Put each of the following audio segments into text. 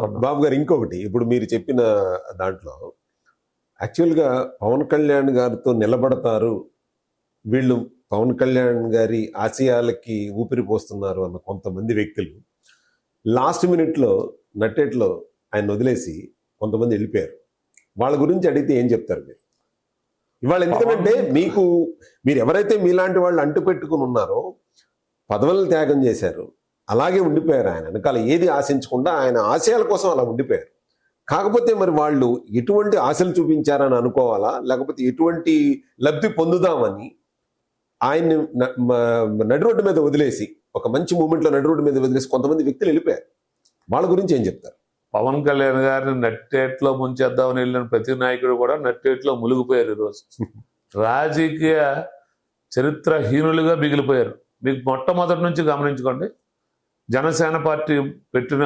ఉన్నాం. బాబు గారు ఇంకొకటి, ఇప్పుడు మీరు చెప్పిన దాంట్లో యాక్చువల్గా పవన్ కళ్యాణ్ గారితో నిలబడతారు వీళ్ళు, పవన్ కళ్యాణ్ గారి ఆశయాలకి ఊపిరి పోస్తున్నారు అన్న కొంతమంది వ్యక్తులు లాస్ట్ మినిట్లో నట్టేట్లో ఆయన వదిలేసి కొంతమంది వెళ్ళిపోయారు. వాళ్ళ గురించి అడిగితే ఏం చెప్తారు మీరు ఇవాళ? ఎందుకంటే మీరు ఎవరైతే మీలాంటి వాళ్ళు అంటు పెట్టుకుని ఉన్నారో పదవులను త్యాగం చేశారు, అలాగే ఉండిపోయారు. ఆయన వెనకాల ఏది ఆశించకుండా ఆయన ఆశయాల కోసం అలా ఉండిపోయారు. కాకపోతే మరి వాళ్ళు ఎటువంటి ఆశలు చూపించారని అనుకోవాలా, లేకపోతే ఎటువంటి లబ్ధి పొందుదామని ఆయన్ని నడి రోడ్డు మీద వదిలేసి, ఒక మంచి మూమెంట్లో నడి రోడ్డు మీద వదిలేసి కొంతమంది వ్యక్తులు వెళ్ళిపోయారు. వాళ్ళ గురించి ఏం చెప్తారు? పవన్ కళ్యాణ్ గారిని నట్టేట్లో ముంచేద్దామని వెళ్ళిన ప్రతి నాయకుడు కూడా నట్టేట్లో మునిగిపోయారు. ఈరోజు రాజకీయ చరిత్రహీనులుగా మిగిలిపోయారు. మీకు మొట్టమొదటి నుంచి గమనించుకోండి, జనసేన పార్టీ పెట్టిన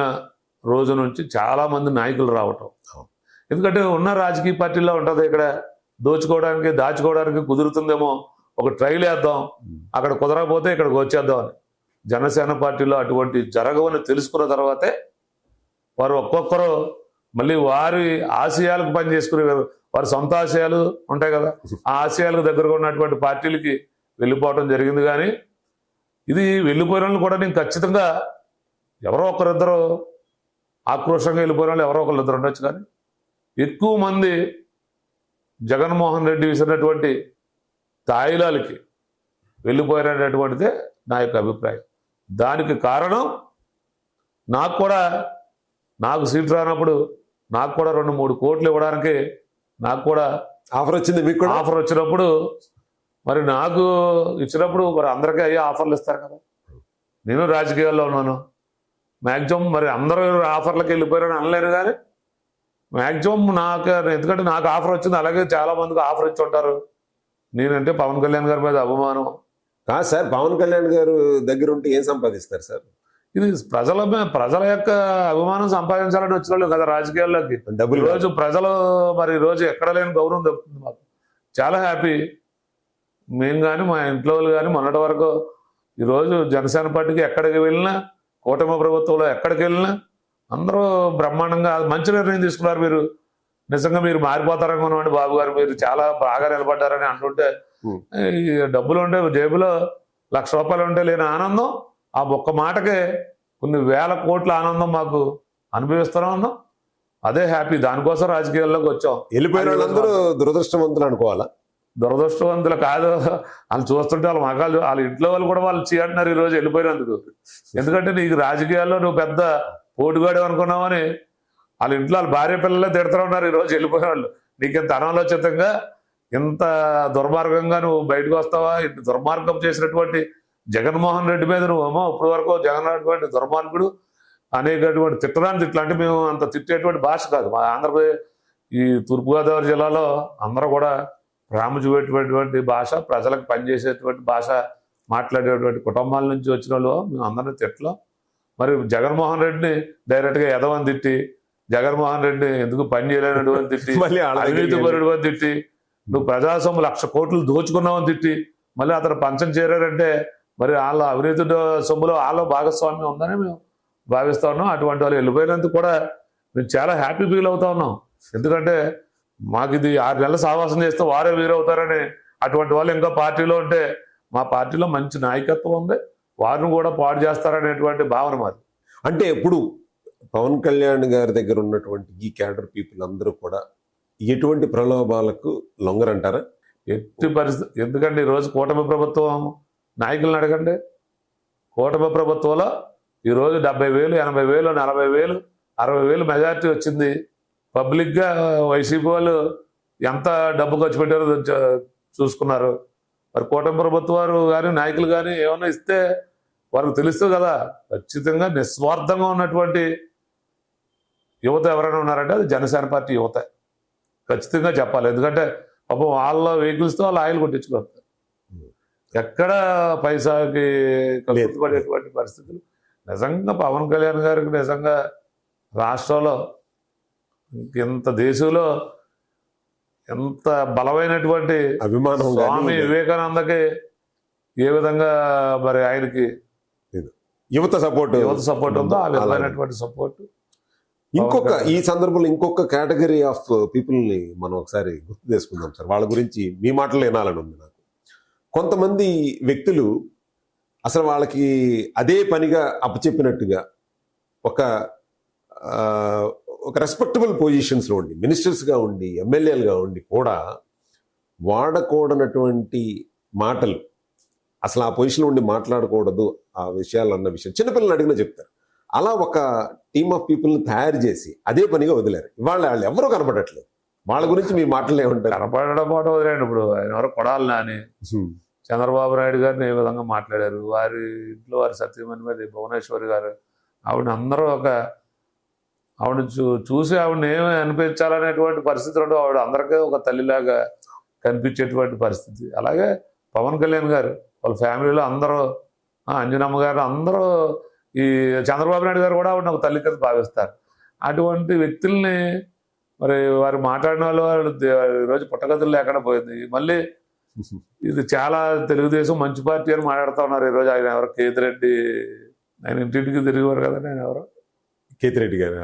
రోజు నుంచి చాలామంది నాయకులు రావటం. ఎందుకంటే ఉన్న రాజకీయ పార్టీలో ఉంటుంది, ఇక్కడ దోచుకోవడానికి దాచుకోవడానికి కుదురుతుందేమో, ఒక ట్రైల్ వేద్దాం, అక్కడ కుదరకపోతే ఇక్కడికి వచ్చేద్దాం అని. జనసేన పార్టీలో అటువంటి జరగవని తెలుసుకున్న తర్వాతే వారు ఒక్కొక్కరు మళ్ళీ వారి ఆశయాలకు పని చేసుకునే, వారి సొంత ఆశయాలు ఉంటాయి కదా, ఆ ఆశయాలకు దగ్గరగా ఉన్నటువంటి పార్టీలకి వెళ్ళిపోవటం జరిగింది. కానీ ఇది వెళ్ళిపోయిన వాళ్ళు కూడా నేను ఖచ్చితంగా ఎవరో ఒకరిద్దరు ఆక్రోషంగా వెళ్ళిపోయిన వాళ్ళు ఎవరో ఒకరిద్దరు ఉండొచ్చు, కానీ ఎక్కువ మంది జగన్మోహన్ రెడ్డి విసిరినటువంటి తాయిలాలకి వెళ్ళిపోయినటువంటిదే నా యొక్క అభిప్రాయం. దానికి కారణం నాకు సీట్ రానప్పుడు నాకు కూడా 2-3 కోట్లు ఇవ్వడానికి నాకు కూడా ఆఫర్ వచ్చింది. మీకు కూడా ఆఫర్ వచ్చినప్పుడు మరి నాకు ఇచ్చినప్పుడు మరి అందరికీ అయ్యే ఆఫర్లు ఇస్తారు కదా. నేను రాజకీయాల్లో ఉన్నాను, మ్యాక్సిమం మరి అందరూ ఆఫర్లకు వెళ్ళిపోయారని అనలేను, కానీ మ్యాక్సిమం ఎందుకంటే నాకు ఆఫర్ వచ్చింది, అలాగే చాలా మందికి ఆఫర్ ఇచ్చి ఉంటారు. నేనంటే పవన్ కళ్యాణ్ గారి మీద అభిమానం కాదు సార్. పవన్ కళ్యాణ్ గారు దగ్గర ఉంటే ఏం సంపాదిస్తారు సార్? ఇది ప్రజల యొక్క అభిమానం సంపాదించాలని వచ్చిన వాళ్ళు కదా రాజకీయాల్లోకి. డబ్బులు రోజు ప్రజలు మరి రోజు ఎక్కడ లేని గౌరవం దొరుకుతుంది మాకు. చాలా హ్యాపీ. మేము కానీ మా ఇంట్లో వాళ్ళు కానీ మొన్నటి వరకు ఈరోజు జనసేన పార్టీకి ఎక్కడికి వెళ్ళినా, కూటమి ప్రభుత్వంలో ఎక్కడికి వెళ్ళినా అందరూ బ్రహ్మాండంగా మంచి నిర్ణయం తీసుకున్నారు. మీరు నిజంగా మీరు మారిపోతారనుకున్నామండి బాబు గారు, మీరు చాలా బాగా నిలబడ్డారని అంటుంటే, డబ్బులు ఉంటే జేబులో ₹1,00,000 ఉంటే లేని ఆనందం ఆ ఒక్క మాటకే కొన్ని వేల కోట్ల ఆనందం మాకు అనుభవిస్తూనే ఉన్నాం. అదే హ్యాపీ. దానికోసం రాజకీయాల్లోకి వచ్చాం. వెళ్ళిపోయిన వాళ్ళందరూ దురదృష్టవంతులు అనుకోవాలా? దురదృష్టవంతులు కాదు, వాళ్ళు చూస్తుంటే వాళ్ళ మగాళ్ళు, వాళ్ళ ఇంట్లో వాళ్ళు కూడా వాళ్ళు చేయంటున్నారు ఈరోజు వెళ్ళిపోయినందుకు. ఎందుకంటే నీకు రాజకీయాల్లో నువ్వు పెద్ద పోటుగాడు అనుకున్నావని వాళ్ళ ఇంట్లో వాళ్ళ భార్య పిల్లలే తిడుతూ ఉన్నారు ఈరోజు వెళ్ళిపోయిన వాళ్ళు. నీకు ఇంత అనాలోచితంగా, ఇంత దుర్మార్గంగా నువ్వు బయటకు వస్తావా? ఇంత దుర్మార్గం చేసినటువంటి జగన్మోహన్ రెడ్డి మీద నువ్వేమో ఇప్పటి వరకు జగన్ అటువంటి దుర్మార్గుడు అనేకటువంటి తిట్టడానికి తిట్లు, అంటే మేము అంత తిట్టేటువంటి భాష కాదు. మా ఆంధ్రప్రదేశ్ ఈ తూర్పుగోదావరి జిల్లాలో అందరూ కూడా ప్రేమ చూపేటటువంటి భాష, ప్రజలకు పనిచేసేటువంటి భాష మాట్లాడేటువంటి కుటుంబాల నుంచి వచ్చిన వాళ్ళు మేము అందరినీ తిట్టలేం. మరి జగన్మోహన్ రెడ్డిని డైరెక్ట్గా ఎదవని తిట్టి, జగన్మోహన్ రెడ్డిని ఎందుకు పని చేయలేనటువంటి తిట్టి, అవినీతిపరుడు అని తిట్టి, నువ్వు ప్రజాసొమ్ము 1,00,000 కోట్లు దోచుకున్నావని తిట్టి, మళ్ళీ అతను పంచం చేరారంటే మరి వాళ్ళ అవినీతి సొమ్ములో వాళ్ళ భాగస్వామ్యం ఉందని మేము భావిస్తూ ఉన్నాం. అటువంటి వాళ్ళు వెళ్ళిపోయినందుకు కూడా మేము చాలా హ్యాపీ ఫీల్ అవుతా ఉన్నాం. ఎందుకంటే మాకు ఇది 6 నెలల సావాసం చేస్తే వారే వీరవుతారని అటువంటి వాళ్ళు ఇంకా పార్టీలో ఉంటే, మా పార్టీలో మంచి నాయకత్వం ఉంది, వారిని కూడా పాడు చేస్తారనేటువంటి భావన మాది. అంటే ఇప్పుడు పవన్ కళ్యాణ్ గారి దగ్గర ఉన్నటువంటి ఈ క్యాడర్ పీపుల్ అందరూ కూడా ఎటువంటి ప్రలోభాలకు లొంగరంటారా? ఎట్టి పరిస్థితి. ఎందుకంటే ఈరోజు కూటమి ప్రభుత్వం నాయకులను అడగండి. కూటమి ప్రభుత్వంలో ఈరోజు 70,000, 80,000, 40,000, 60,000 మెజార్టీ వచ్చింది. పబ్లిక్గా వైసీపీ వాళ్ళు ఎంత డబ్బు ఖర్చు పెట్టారో చూసుకున్నారు. మరి కూటమి ప్రభుత్వం వారు కానీ నాయకులు కానీ ఏమైనా ఇస్తే వారికి తెలుస్తుంది కదా. ఖచ్చితంగా నిస్వార్థంగా ఉన్నటువంటి యువత ఎవరైనా ఉన్నారంటే అది జనసేన పార్టీ యువత. ఖచ్చితంగా చెప్పాలి. ఎందుకంటే పాపం వాళ్ళ వెహికల్స్తో వాళ్ళు ఆయిల్ కొట్టించుకోస్తారు. ఎక్కడ పైసాకి కలుపుపడేటువంటి పరిస్థితులు. నిజంగా పవన్ కళ్యాణ్ గారికి నిజంగా రాష్ట్రంలో ఇంత దేశంలో ఎంత బలమైనటువంటి అభిమానం స్వామి వివేకానందకి ఏ విధంగా మరి ఆయనకి యువత సపోర్ట్ ఉందో ఆ విధమైనటువంటి సపోర్ట్ ఈ సందర్భంలో ఇంకొక కేటగిరీ ఆఫ్ పీపుల్ ని మనం ఒకసారి గుర్తు చేసుకుందాం సార్. వాళ్ళ గురించి మీ మాటలు వినాలని ఉంది నాకు. కొంతమంది వ్యక్తులు అసలు వాళ్ళకి అదే పనిగా అప్పచెప్పినట్టుగా ఒక రెస్పెక్టబుల్ పొజిషన్స్లో ఉండి, మినిస్టర్స్గా ఉండి, ఎమ్మెల్యేలుగా ఉండి కూడా వాడకూడనటువంటి మాటలు, అసలు ఆ పొజిషన్లో ఉండి మాట్లాడకూడదు ఆ విషయాలు అన్న విషయం చిన్నపిల్లలు అడిగినా చెప్తారు. అలా ఒక టీమ్ ఆఫ్ పీపుల్ని తయారు చేసి అదే పనిగా వదిలేరు. ఇవాళ వాళ్ళు ఎవరూ కనపడట్లేదు. వాళ్ళ గురించి మీ మాటలు ఏమంటారు? కనపడడం పాటు వదిలేండి. ఇప్పుడు ఆయన ఎవరో కొడాలి నాని చంద్రబాబు నాయుడు గారిని ఏ విధంగా మాట్లాడారు, వారి ఇంట్లో వారి సత్యమణి మీద భువనేశ్వరి గారు, ఆవిడని అందరూ ఆవిడ చూసి ఆవిడని ఏమి అనిపించాలనేటువంటి పరిస్థితి ఉండవు. ఆవిడ అందరికీ ఒక తల్లిలాగా కనిపించేటువంటి పరిస్థితి. అలాగే పవన్ కళ్యాణ్ గారు వాళ్ళ ఫ్యామిలీలో అందరూ, అంజనమ్మ గారు అందరూ, ఈ చంద్రబాబు నాయుడు గారు కూడా ఆవిడని ఒక తల్లి కింద భావిస్తారు. అటువంటి వ్యక్తుల్ని మరి వారు మాట్లాడిన వాళ్ళు ఈరోజు పుట్టగతులు లేకుండా పోయింది. మళ్ళీ ఇది చాలా తెలుగుదేశం మంచి పార్టీ అని మాట్లాడుతూ ఉన్నారు. ఈరోజు ఆయన ఎవరు, కేతిరెడ్డి, ఆయన ఇంటింటికి తిరిగేవారు కదండి. ఆయన ఎవరు, కేతిరెడ్డి గారు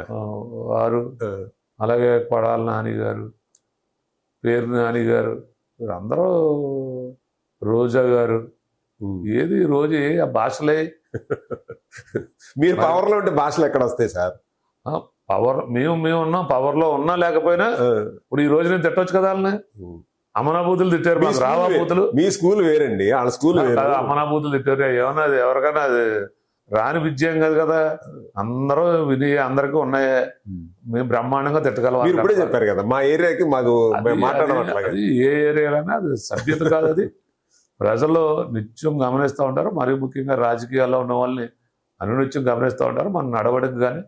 వారు, అలాగే కొడాల నాని గారు, పేరు నాని గారు, వీరందరూ, రోజా గారు, ఏది రోజు ఆ భాషలే. మీరు పవర్లో ఉంటే భాషలు ఎక్కడ వస్తాయి సార్? పవర్ మేము ఉన్నాం, పవర్లో ఉన్నా లేకపోయినా. ఇప్పుడు ఈ రోజు నేను తిట్టొచ్చు కదా వాళ్ళని. అమనాభూతులు తిట్టారు, రావాభూతులు. మీ స్కూల్ వేరండి, వాళ్ళ స్కూల్ అమనాభూతులు తిట్టారు. ఏమన్నా అది ఎవరికైనా అది రాని విజయం కాదు కదా. అందరూ విని అందరికీ ఉన్నాయే. మేము బ్రహ్మాండంగా తిట్టగలం. మీరు ఇప్పుడే చెప్పారు కదా, మా ఏరియాకి మాకు అది ఏ ఏరియాలైనా అది సభ్యత కాదు. అది ప్రజలు నిత్యం గమనిస్తూ ఉంటారు. మరీ ముఖ్యంగా రాజకీయాల్లో ఉన్న వాళ్ళని అనునిత్యం గమనిస్తూ ఉంటారు. మన నడవడికి కానీ